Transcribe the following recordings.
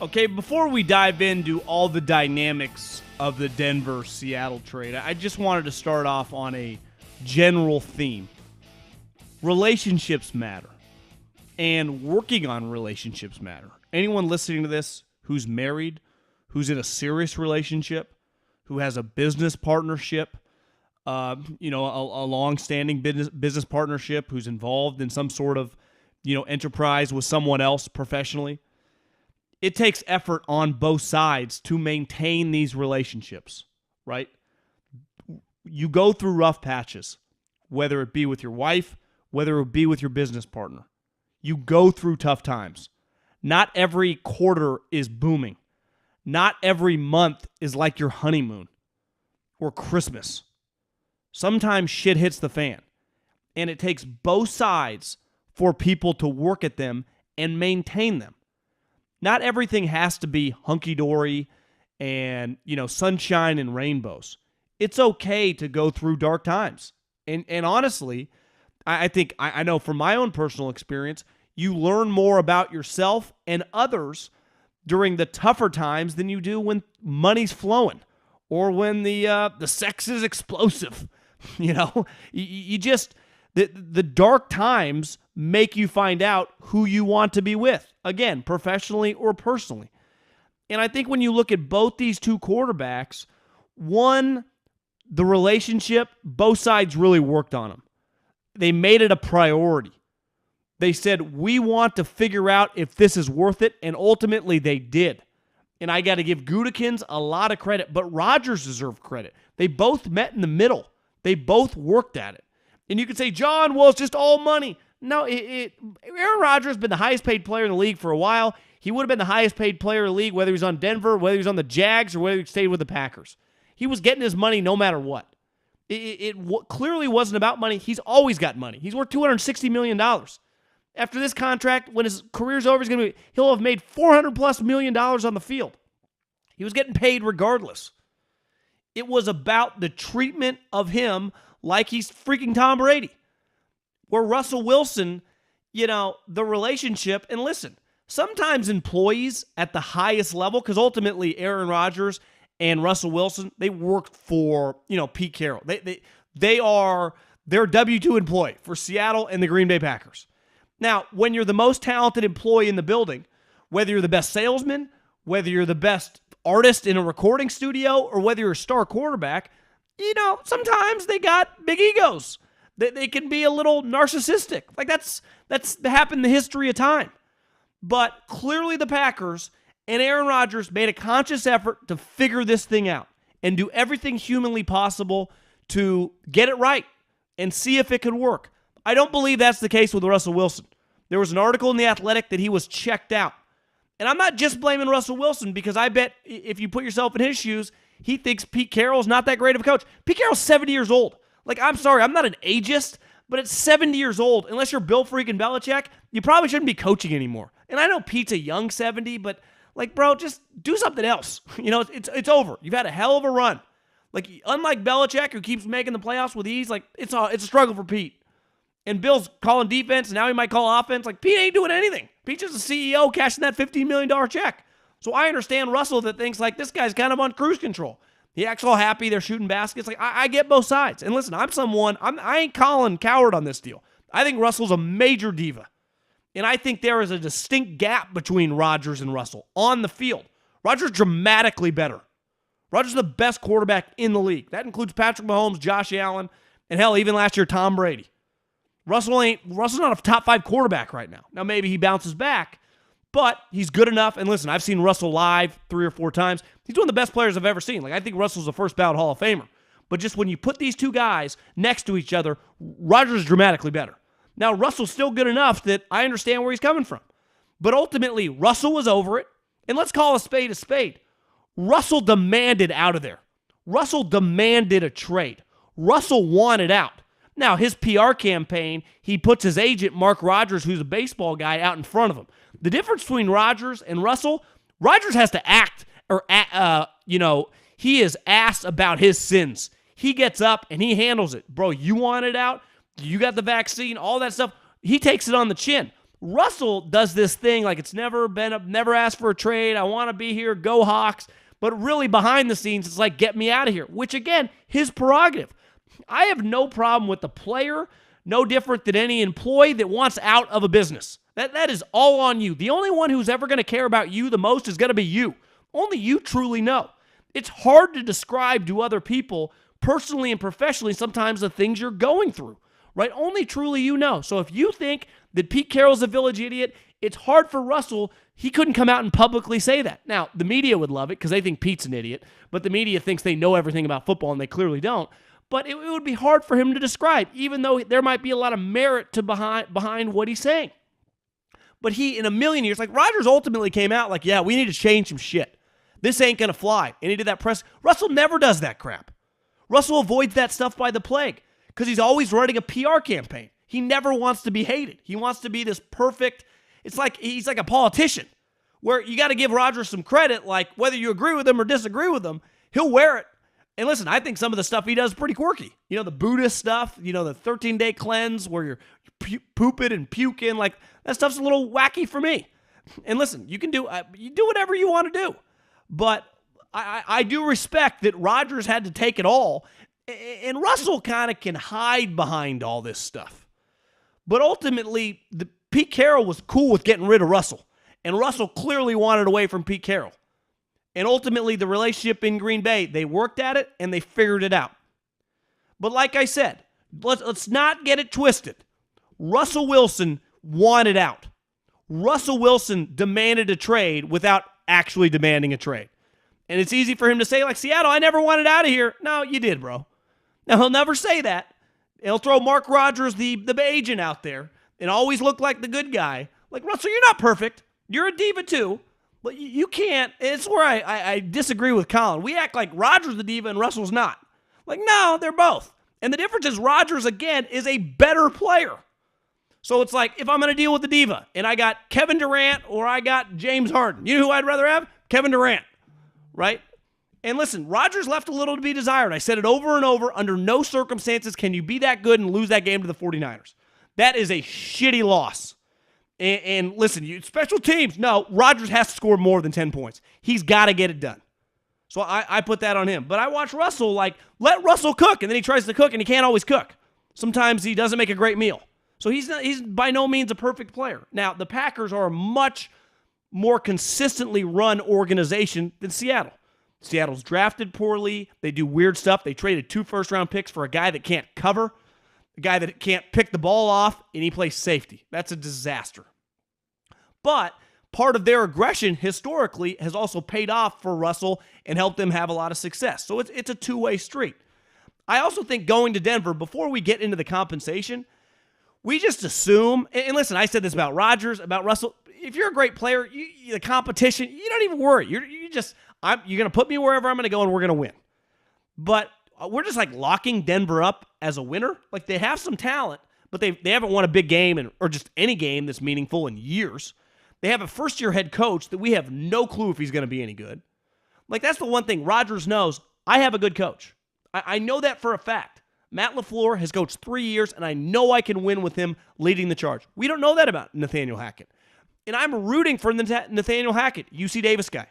Okay, before we dive into all the dynamics of the Denver-Seattle trade, I just wanted to start off on a general theme. Relationships matter, and working on relationships matter. Anyone listening to this who's married, who's in a serious relationship, who has a business partnership, a long-standing business partnership, who's involved in some sort of, enterprise with someone else professionally, it takes effort on both sides to maintain these relationships, right? You go through rough patches, whether it be with your wife, whether it be with your business partner. You go through tough times. Not every quarter is booming. Not every month is like your honeymoon or Christmas. Sometimes shit hits the fan, and it takes both sides for people to work at them and maintain them. Not everything has to be hunky-dory and, sunshine and rainbows. It's okay to go through dark times. And honestly, I think, I know from my own personal experience, you learn more about yourself and others during the tougher times than you do when money's flowing or when the sex is explosive. You just, the dark times make you find out who you want to be with. Again, professionally or personally. And I think when you look at both these two quarterbacks, one, the relationship, both sides really worked on them. They made it a priority. They said, we want to figure out if this is worth it, and ultimately they did. And I got to give Gutekunst a lot of credit, but Rodgers deserved credit. They both met in the middle. They both worked at it. And you could say, John, well, it's just all money. No, Aaron Rodgers has been the highest paid player in the league for a while. He would have been the highest paid player in the league, whether he was on Denver, whether he was on the Jags, or whether he stayed with the Packers. He was getting his money no matter what. It clearly wasn't about money. He's always got money. He's worth $260 million. After this contract, when his career's over, he'll have made $400+ million on the field. He was getting paid regardless. It was about the treatment of him like he's freaking Tom Brady. Where Russell Wilson, the relationship, and listen, sometimes employees at the highest level, because ultimately Aaron Rodgers and Russell Wilson, they worked for, Pete Carroll. They're W-2 employee for Seattle and the Green Bay Packers. Now, when you're the most talented employee in the building, whether you're the best salesman, whether you're the best artist in a recording studio, or whether you're a star quarterback, sometimes they got big egos. They can be a little narcissistic. Like that's happened in the history of time. But clearly the Packers and Aaron Rodgers made a conscious effort to figure this thing out and do everything humanly possible to get it right and see if it could work. I don't believe that's the case with Russell Wilson. There was an article in The Athletic that he was checked out. And I'm not just blaming Russell Wilson, because I bet if you put yourself in his shoes, he thinks Pete Carroll's not that great of a coach. Pete Carroll's 70 years old. Like, I'm sorry, I'm not an ageist, but at 70 years old, unless you're Bill freaking Belichick, you probably shouldn't be coaching anymore. And I know Pete's a young 70, but, bro, just do something else. It's over. You've had a hell of a run. Unlike Belichick, who keeps making the playoffs with ease, it's a struggle for Pete. And Bill's calling defense, and now he might call offense. Pete ain't doing anything. Pete's just a CEO cashing that $15 million check. So I understand Russell that thinks, this guy's kind of on cruise control. He acts all happy. They're shooting baskets. I get both sides. And listen, I ain't calling coward on this deal. I think Russell's a major diva. And I think there is a distinct gap between Rodgers and Russell on the field. Rodgers dramatically better. Rodgers is the best quarterback in the league. That includes Patrick Mahomes, Josh Allen, and hell, even last year, Tom Brady. Russell's not a top 5 quarterback right now. Now, maybe he bounces back, but he's good enough. And listen, I've seen Russell live 3 or 4 times. He's one of the best players I've ever seen. I think Russell's a first ballot Hall of Famer. But just when you put these two guys next to each other, Rodgers is dramatically better. Now, Russell's still good enough that I understand where he's coming from. But ultimately, Russell was over it. And let's call a spade a spade. Russell demanded out of there. Russell demanded a trade. Russell wanted out. Now, his PR campaign, he puts his agent, Mark Rodgers, who's a baseball guy, out in front of him. The difference between Rodgers and Russell, Rodgers has to act, he is asked about his sins. He gets up and he handles it. Bro, you want it out? You got the vaccine, all that stuff. He takes it on the chin. Russell does this thing like it's never asked for a trade. I want to be here. Go Hawks. But really behind the scenes, it's like, get me out of here, which again, his prerogative. I have no problem with the player, no different than any employee that wants out of a business. That is all on you. The only one who's ever going to care about you the most is going to be you. Only you truly know. It's hard to describe to other people, personally and professionally, sometimes the things you're going through, right? Only truly you know. So if you think that Pete Carroll's a village idiot, it's hard for Russell. He couldn't come out and publicly say that. Now, the media would love it because they think Pete's an idiot, but the media thinks they know everything about football, and they clearly don't. But it would be hard for him to describe, even though there might be a lot of merit to behind what he's saying. But he, in a million years, like Rodgers ultimately came out like, yeah, we need to change some shit. This ain't going to fly. And he did that press. Russell never does that crap. Russell avoids that stuff by the plague because he's always running a PR campaign. He never wants to be hated. He wants to be this perfect. It's like he's like a politician where you got to give Rodgers some credit, like whether you agree with him or disagree with him, he'll wear it. And listen, I think some of the stuff he does is pretty quirky. You know, the Buddhist stuff, you know, the 13-day cleanse where you're pooping and puking, like that stuff's a little wacky for me. And listen, you do whatever you want to do. But I do respect that Rodgers had to take it all. And Russell kind of can hide behind all this stuff. But ultimately, Pete Carroll was cool with getting rid of Russell. And Russell clearly wanted away from Pete Carroll. And ultimately, the relationship in Green Bay, they worked at it and they figured it out. But like I said, let's not get it twisted. Russell Wilson wanted out. Russell Wilson demanded a trade without actually demanding a trade. And it's easy for him to say, like, Seattle, I never wanted out of here. No, you did, bro. Now, he'll never say that. He'll throw Mark Rodgers, the agent, out there and always look like the good guy. Like, Russell, you're not perfect. You're a diva too. But you can't. It's where I disagree with Colin. We act like Rodgers the diva and Russell's not. Like, no, they're both. And the difference is Rodgers, again, is a better player. So it's like, if I'm going to deal with the diva and I got Kevin Durant or I got James Harden, you know who I'd rather have? Kevin Durant, right? And listen, Rodgers left a little to be desired. I said it over and over. Under no circumstances can you be that good and lose that game to the 49ers. That is a shitty loss. And listen, special teams, no, Rodgers has to score more than 10 points. He's got to get it done. So I put that on him. But I watch Russell, like, let Russell cook, and then he tries to cook, and he can't always cook. Sometimes he doesn't make a great meal. So he's by no means a perfect player. Now, the Packers are a much more consistently run organization than Seattle. Seattle's drafted poorly. They do weird stuff. They traded 2 first-round picks for a guy that can't cover, a guy that can't pick the ball off, and he plays safety. That's a disaster. But part of their aggression historically has also paid off for Russell and helped them have a lot of success. So it's a two-way street. I also think going to Denver, before we get into the compensation, we just assume, and listen, I said this about Rodgers, about Russell, if you're a great player, the competition, you don't even worry. You're going to put me wherever I'm going to go and we're going to win. But we're just like locking Denver up as a winner. Like, they have some talent, but they haven't won a big game or just any game that's meaningful in years. They have a first-year head coach that we have no clue if he's going to be any good. Like, that's the one thing Rodgers knows. I have a good coach. I know that for a fact. Matt LaFleur has coached 3 years, and I know I can win with him leading the charge. We don't know that about Nathaniel Hackett. And I'm rooting for Nathaniel Hackett, UC Davis guy.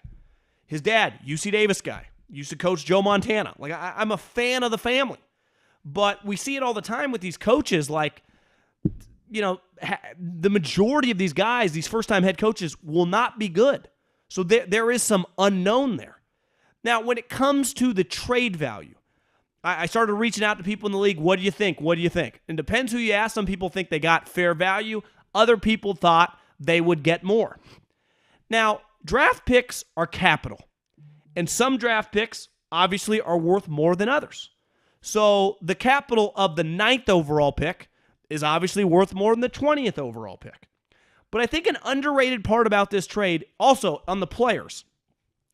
His dad, UC Davis guy. Used to coach Joe Montana. Like, I'm a fan of the family. But we see it all the time with these coaches, like, you know, the majority of these guys, these first-time head coaches, will not be good. So there is some unknown there. Now, when it comes to the trade value, I started reaching out to people in the league. What do you think? What do you think? And it depends who you ask. Some people think they got fair value. Other people thought they would get more. Now, draft picks are capital. And some draft picks, obviously, are worth more than others. So the capital of the 9th overall pick is obviously worth more than the 20th overall pick. But I think an underrated part about this trade, also on the players,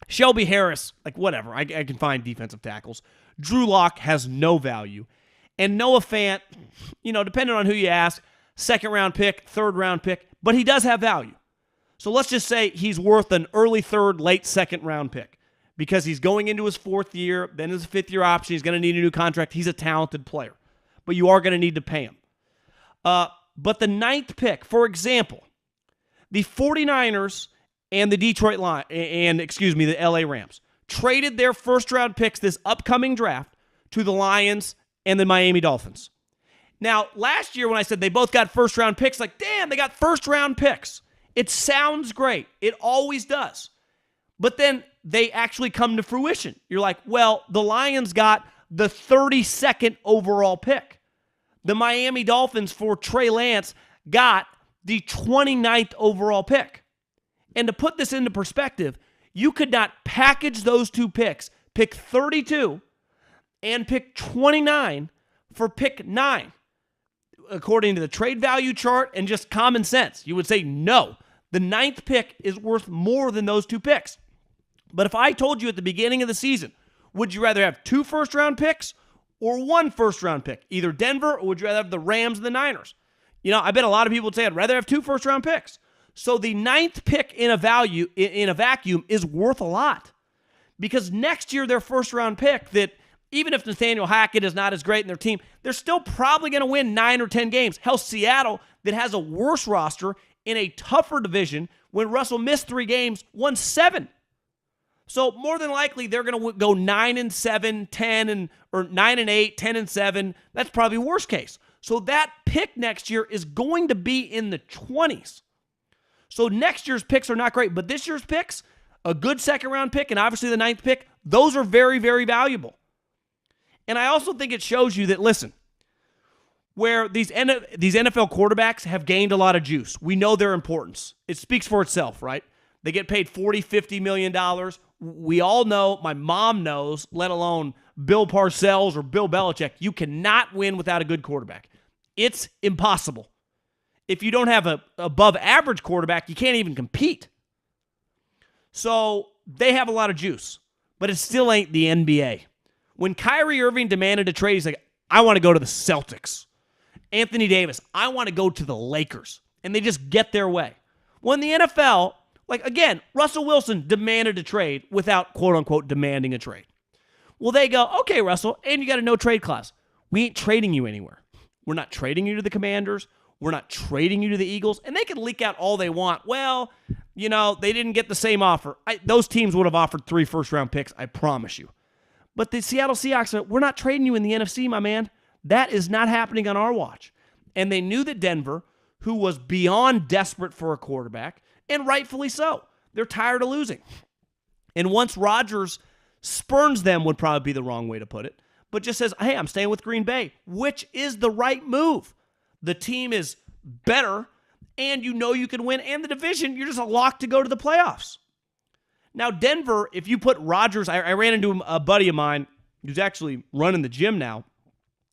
Shelby Harris, like whatever, I can find defensive tackles. Drew Lock has no value. And Noah Fant, you know, depending on who you ask, 2nd-round pick, 3rd-round pick, but he does have value. So let's just say he's worth an early 3rd, late 2nd-round pick because he's going into his 4th year, then his 5th-year option. He's going to need a new contract. He's a talented player, but you are going to need to pay him. But the 9th pick, for example, The 49ers and the the LA Rams traded their first-round picks this upcoming draft to the Lions and the Miami Dolphins. Now, last year when I said they both got first-round picks, like, damn, they got first-round picks. It sounds great. It always does. But then they actually come to fruition. You're like, well, the Lions got the 32nd overall pick. The Miami Dolphins for Trey Lance got the 29th overall pick. And to put this into perspective, you could not package those two picks, pick 32 and pick 29 for pick 9. According to the trade value chart and just common sense, you would say no. The 9th pick is worth more than those two picks. But if I told you at the beginning of the season, would you rather have 2 first-round picks or 1 first-round pick? Either Denver, or would you rather have the Rams and the Niners? I bet a lot of people would say I'd rather have 2 first-round picks. So the 9th pick in a vacuum is worth a lot. Because next year, their first-round pick, that even if Nathaniel Hackett is not as great in their team, they're still probably going to win 9 or 10 games. Hell, Seattle, that has a worse roster in a tougher division, when Russell missed 3 games, won 7. So more than likely, they're going to go 9-7, 10 or 9-8, 10-7. That's probably worst case. So that pick next year is going to be in the 20s. So next year's picks are not great, but this year's picks, a good second-round pick and obviously the 9th pick, those are very, very valuable. And I also think it shows you that, listen, where these NFL quarterbacks have gained a lot of juice, we know their importance. It speaks for itself, right? They get paid $40, $50 million. We all know, my mom knows, let alone Bill Parcells or Bill Belichick, you cannot win without a good quarterback. It's impossible. If you don't have a above average quarterback, you can't even compete. So they have a lot of juice, but it still ain't the NBA. When Kyrie Irving demanded a trade, he's like, I want to go to the Celtics. Anthony Davis, I want to go to the Lakers. And they just get their way. When the NFL, like again, Russell Wilson demanded a trade without quote unquote demanding a trade. Well, they go, okay, Russell, and you got a no trade clause. We ain't trading you anywhere. We're not trading you to the Commanders. We're not trading you to the Eagles. And they can leak out all they want. Well, they didn't get the same offer. Those teams would have offered 3 first-round picks, I promise you. But the Seattle Seahawks said, we're not trading you in the NFC, my man. That is not happening on our watch. And they knew that Denver, who was beyond desperate for a quarterback, and rightfully so, they're tired of losing. And once Rodgers spurns them would probably be the wrong way to put it, but just says, hey, I'm staying with Green Bay, which is the right move. The team is better, and you can win, and the division, you're just a lock to go to the playoffs. Now, Denver, if you put Rodgers, I ran into a buddy of mine who's actually running the gym now,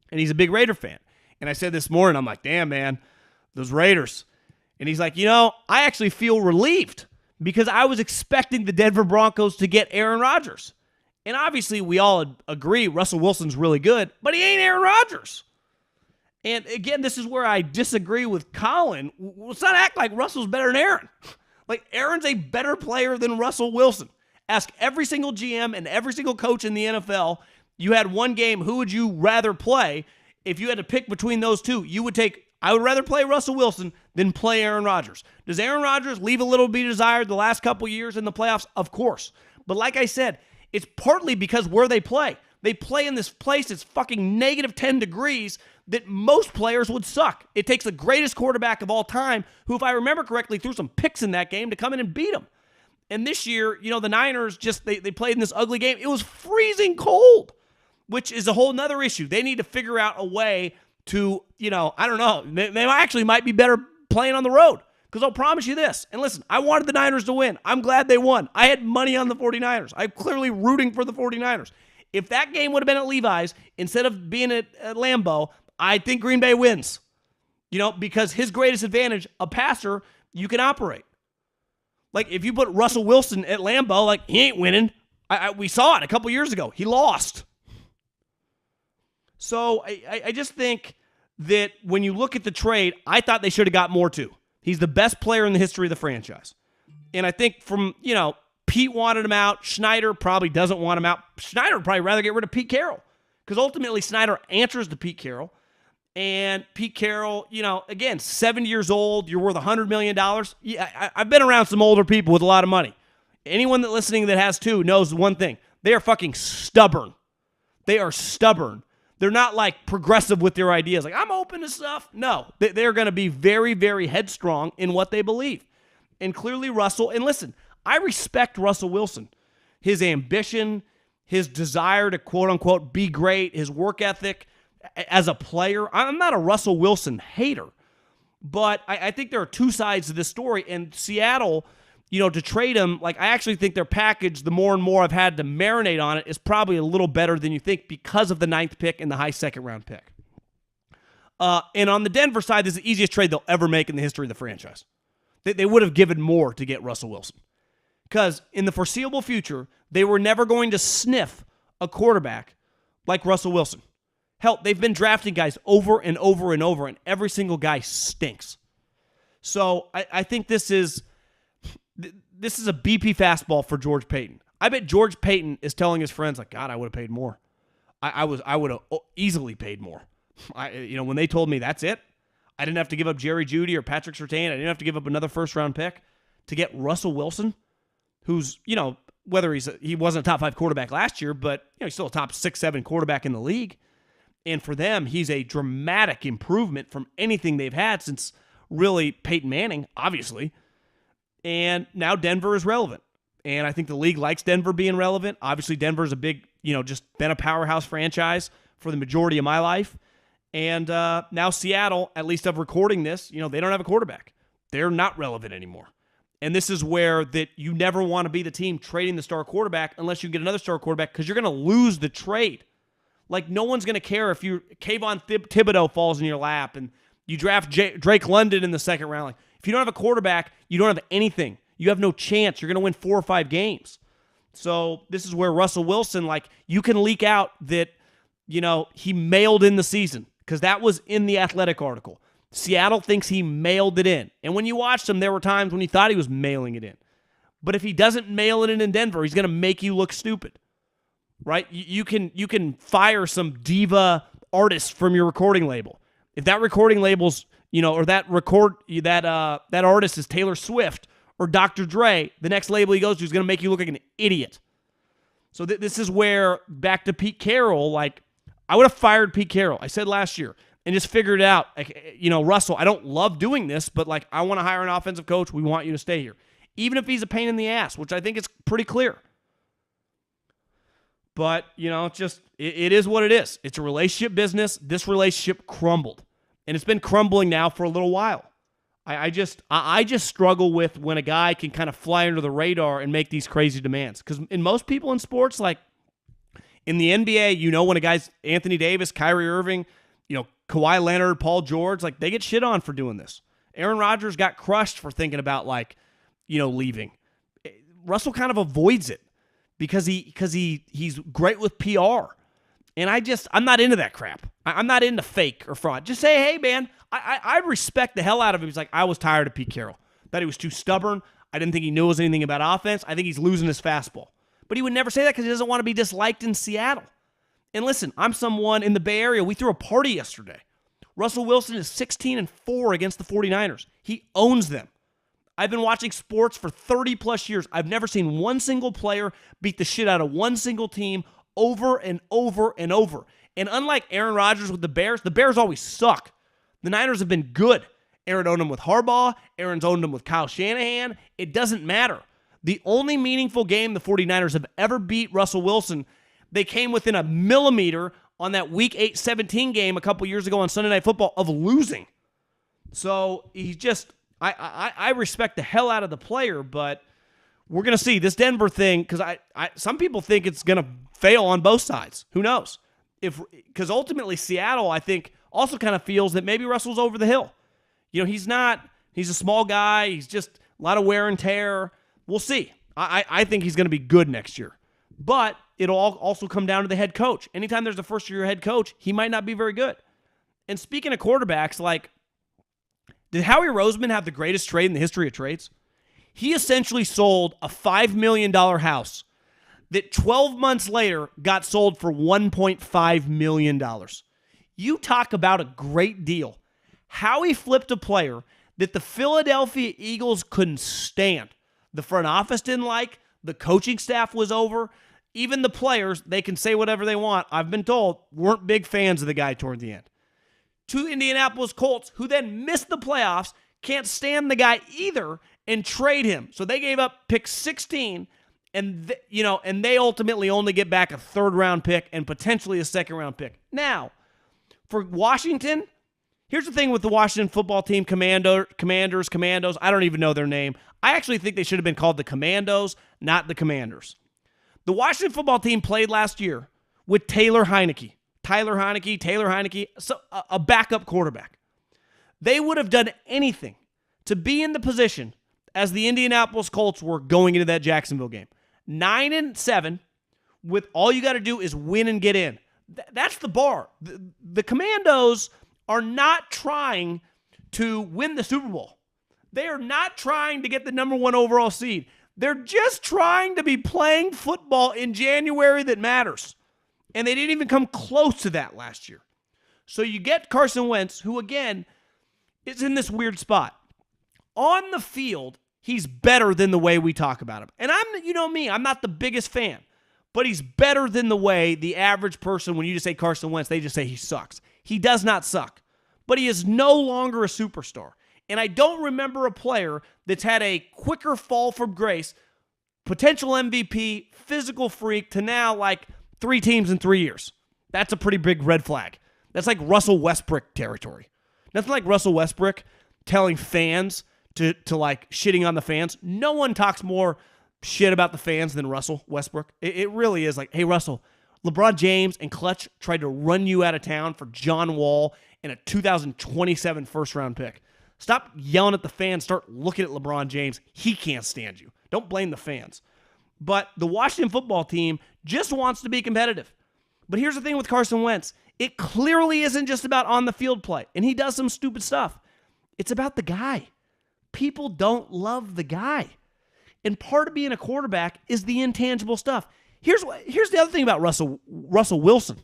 and he's a big Raider fan. And I said this morning, I'm like, damn, man, those Raiders. And he's like, I actually feel relieved because I was expecting the Denver Broncos to get Aaron Rodgers. And obviously, we all agree Russell Wilson's really good, but he ain't Aaron Rodgers. And again, this is where I disagree with Colin. Let's not act like Russell's better than Aaron. Like, Aaron's a better player than Russell Wilson. Ask every single GM and every single coach in the NFL, you had one game, who would you rather play? If you had to pick between those two, I would rather play Russell Wilson than play Aaron Rodgers. Does Aaron Rodgers leave a little bit desired the last couple years in the playoffs? Of course. But like I said, it's partly because where they play. They play in this place that's fucking negative 10 degrees that most players would suck. It takes the greatest quarterback of all time, who, if I remember correctly, threw some picks in that game to come in and beat them. And this year, the Niners they played in this ugly game. It was freezing cold, which is a whole nother issue. They need to figure out a way to, I don't know. They actually might be better playing on the road, because I'll promise you this. And listen, I wanted the Niners to win. I'm glad they won. I had money on the 49ers. I'm clearly rooting for the 49ers. If that game would have been at Levi's instead of being at Lambeau, I think Green Bay wins. Because his greatest advantage, a passer, you can operate. Like, if you put Russell Wilson at Lambeau, he ain't winning. We saw it a couple years ago. He lost. So I just think that when you look at the trade, I thought they should have got more too. He's the best player in the history of the franchise. And I think from, Pete wanted him out. Schneider probably doesn't want him out. Schneider would probably rather get rid of Pete Carroll, because ultimately Schneider answers to Pete Carroll. And Pete Carroll, again, 70 years old, you're worth $100 million. Yeah, I've been around some older people with a lot of money. Anyone that listening that has two knows one thing. They are fucking stubborn. They are stubborn. They're not like progressive with their ideas. Like, I'm open to stuff. No, they're going to be very, very headstrong in what they believe. And clearly Russell, and listen, I respect Russell Wilson. His ambition, his desire to quote unquote be great, his work ethic as a player. I'm not a Russell Wilson hater, but I think there are two sides to this story. And Seattle, to trade him, like, I actually think their package, the more and more I've had to marinate on it, is probably a little better than you think because of the 9th pick and the high second-round pick. And on the Denver side, this is the easiest trade they'll ever make in the history of the franchise. They would have given more to get Russell Wilson. Because in the foreseeable future, they were never going to sniff a quarterback like Russell Wilson. Hell, they've been drafting guys over and over and over, and every single guy stinks. So I think this is a BP fastball for George Paton. I bet George Paton is telling his friends, like, God, I would have paid more. I would have easily paid more. When they told me that's it, I didn't have to give up Jerry Jeudy or Patrick Surtain. I didn't have to give up another first-round pick to get Russell Wilson, who's, whether he wasn't a top 5 quarterback last year, but he's still a top 6, 7 quarterback in the league. And for them, he's a dramatic improvement from anything they've had since really Peyton Manning, obviously. And now Denver is relevant. And I think the league likes Denver being relevant. Obviously, Denver's a big, just been a powerhouse franchise for the majority of my life. And now Seattle, at least of recording this, they don't have a quarterback. They're not relevant anymore. And this is where that you never want to be the team trading the star quarterback unless you get another star quarterback, because you're going to lose the trade. Like, no one's going to care if Kayvon Thibodeau falls in your lap and you draft Drake London in the second round. Like, if you don't have a quarterback, you don't have anything. You have no chance. You're going to win 4 or 5 games. So this is where Russell Wilson, like, you can leak out that, he mailed in the season, because that was in the Athletic article. Seattle thinks he mailed it in. And when you watched him, there were times when you thought he was mailing it in. But if he doesn't mail it in Denver, he's going to make you look stupid. Right? You can fire some diva artist from your recording label. If that recording label's, or that artist is Taylor Swift or Dr. Dre, the next label he goes to is going to make you look like an idiot. So this is where, back to Pete Carroll, like, I would have fired Pete Carroll, I said last year, and just figured it out. Like, Russell, I don't love doing this, but, like, I want to hire an offensive coach. We want you to stay here. Even if he's a pain in the ass, which I think is pretty clear. But, it is what it is. It's a relationship business. This relationship crumbled. And it's been crumbling now for a little while. I just struggle with when a guy can kind of fly under the radar and make these crazy demands. Because in most people in sports, like in the NBA, when a guy's Anthony Davis, Kyrie Irving, Kawhi Leonard, Paul George, like, they get shit on for doing this. Aaron Rodgers got crushed for thinking about, like, leaving. Russell kind of avoids it because he's great with PR. And I'm not into that crap. I'm not into fake or fraud. Just say, hey, man, I respect the hell out of him. He's like, I was tired of Pete Carroll. Thought he was too stubborn. I didn't think he knows anything about offense. I think he's losing his fastball. But he would never say that because he doesn't want to be disliked in Seattle. And listen, I'm someone in the Bay Area. We threw a party yesterday. Russell Wilson is 16-4 against the 49ers. He owns them. I've been watching sports for 30-plus years. I've never seen one single player beat the shit out of one single team over and over and over. And unlike Aaron Rodgers with the Bears always suck. The Niners have been good. Aaron owned them with Harbaugh. Aaron's owned them with Kyle Shanahan. It doesn't matter. The only meaningful game the 49ers have ever beat Russell Wilson, they came within a millimeter on that Week 8 17 game a couple years ago on Sunday Night Football of losing. So he just, I respect the hell out of the player, but we're going to see this Denver thing, because some people think it's going to fail on both sides. Who knows? Because ultimately Seattle, I think, also kind of feels that maybe Russell's over the hill. He's a small guy. He's just a lot of wear and tear. We'll see. I think he's going to be good next year. But it'll also come down to the head coach. Anytime there's a first-year head coach, he might not be very good. And speaking of quarterbacks, like, did Howie Roseman have the greatest trade in the history of trades? He essentially sold a $5 million house that 12 months later got sold for $1.5 million. You talk about a great deal. How he flipped a player that the Philadelphia Eagles couldn't stand. The front office didn't like. The coaching staff was over. Even the players, they can say whatever they want, I've been told, weren't big fans of the guy toward the end. Two Indianapolis Colts, who then missed the playoffs, can't stand the guy either and trade him. So they gave up pick 16, and they ultimately only get back a third-round pick and potentially a second-round pick. Now, for Washington, here's the thing with the Washington football team, Commandos, I don't even know their name. I actually think they should have been called the Commandos, not the Commanders. The Washington football team played last year with Taylor Heineke, so a backup quarterback. They would have done anything to be in the position as the Indianapolis Colts were going into that Jacksonville game. 9-7, with all you got to do is win and get in. That's the bar. The Commandos are not trying to win the Super Bowl. They are not trying to get the number 1 overall seed. They're just trying to be playing football in January that matters. And they didn't even come close to that last year. So you get Carson Wentz, who, again, is in this weird spot. On the field, he's better than the way we talk about him. And I'm not the biggest fan. But he's better than the way the average person, when you just say Carson Wentz, they just say he sucks. He does not suck. But he is no longer a superstar. And I don't remember a player that's had a quicker fall from grace, potential MVP, physical freak, to now like 3 teams in 3 years. That's a pretty big red flag. That's like Russell Westbrook territory. Nothing like Russell Westbrook telling fans to like shitting on the fans. No one talks more shit about the fans than Russell Westbrook. It really is like, hey, Russell, LeBron James and Clutch tried to run you out of town for John Wall and a 2027 first-round pick. Stop yelling at the fans. Start looking at LeBron James. He can't stand you. Don't blame the fans. But the Washington football team just wants to be competitive. But here's the thing with Carson Wentz. It clearly isn't just about on-the-field play, and he does some stupid stuff. It's about the guy. People don't love the guy. And part of being a quarterback is the intangible stuff. Here's the other thing about Russell Wilson.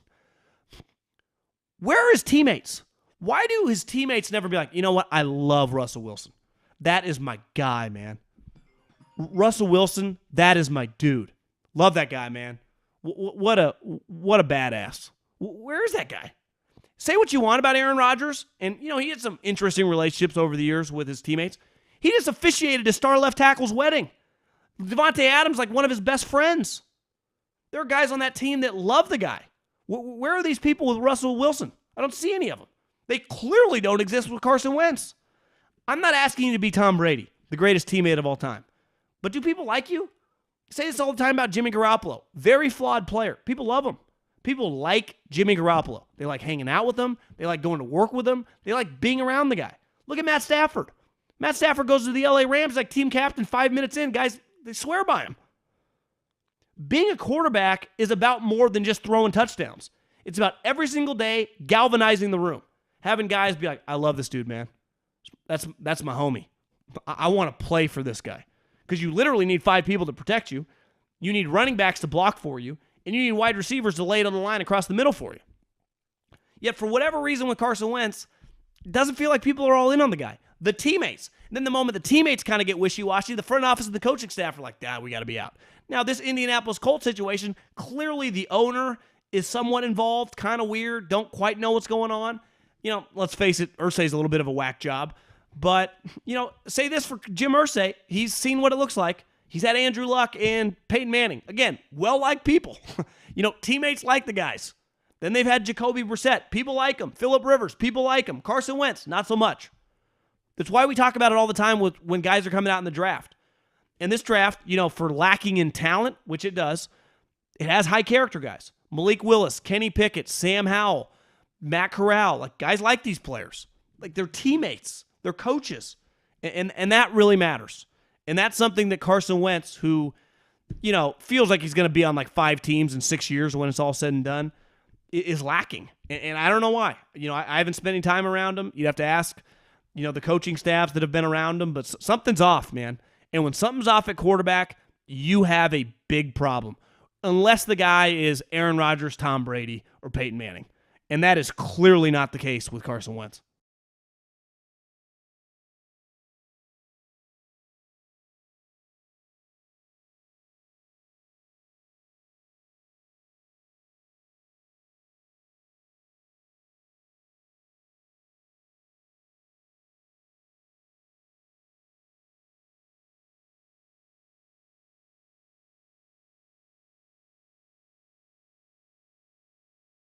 Where are his teammates? Why do his teammates never be like, you know what? I love Russell Wilson. That is my guy, man. Russell Wilson, that is my dude. Love that guy, man. What a badass. Where is that guy? Say what you want about Aaron Rodgers, and he had some interesting relationships over the years with his teammates. He just officiated his star left tackle's wedding. Devontae Adams, like one of his best friends. There are guys on that team that love the guy. Where are these people with Russell Wilson? I don't see any of them. They clearly don't exist with Carson Wentz. I'm not asking you to be Tom Brady, the greatest teammate of all time. But do people like you? I say this all the time about Jimmy Garoppolo. Very flawed player. People love him. People like Jimmy Garoppolo. They like hanging out with him. They like going to work with him. They like being around the guy. Look at Matt Stafford. Matt Stafford goes to the LA Rams like team captain 5 minutes in. Guys, they swear by him. Being a quarterback is about more than just throwing touchdowns. It's about every single day galvanizing the room. Having guys be like, I love this dude, man. That's my homie. I want to play for this guy. Because you literally need 5 people to protect you. You need running backs to block for you. And you need wide receivers to lay it on the line across the middle for you. Yet for whatever reason with Carson Wentz, it doesn't feel like people are all in on the guy. The teammates. And then the moment the teammates kind of get wishy-washy, the front office and the coaching staff are like, we got to be out. Now, this Indianapolis Colts situation, clearly the owner is somewhat involved, kind of weird, don't quite know what's going on. Let's face it, Irsay's a little bit of a whack job. But, say this for Jim Irsay. He's seen what it looks like. He's had Andrew Luck and Peyton Manning. Again, well-liked people. Teammates like the guys. Then they've had Jacoby Brissett. People like him. Phillip Rivers. People like him. Carson Wentz. Not so much. That's why we talk about it all the time when guys are coming out in the draft. And this draft, for lacking in talent, which it does, it has high character guys. Malik Willis, Kenny Pickett, Sam Howell, Matt Corral. Like, guys like these players. Like, they're teammates. They're coaches. And that really matters. And that's something that Carson Wentz, who, feels like he's going to be on like 5 teams in 6 years when it's all said and done, is lacking. And I don't know why. I haven't spent any time around him. You'd have to ask, the coaching staffs that have been around him. But something's off, man. And when something's off at quarterback, you have a big problem. Unless the guy is Aaron Rodgers, Tom Brady, or Peyton Manning. And that is clearly not the case with Carson Wentz.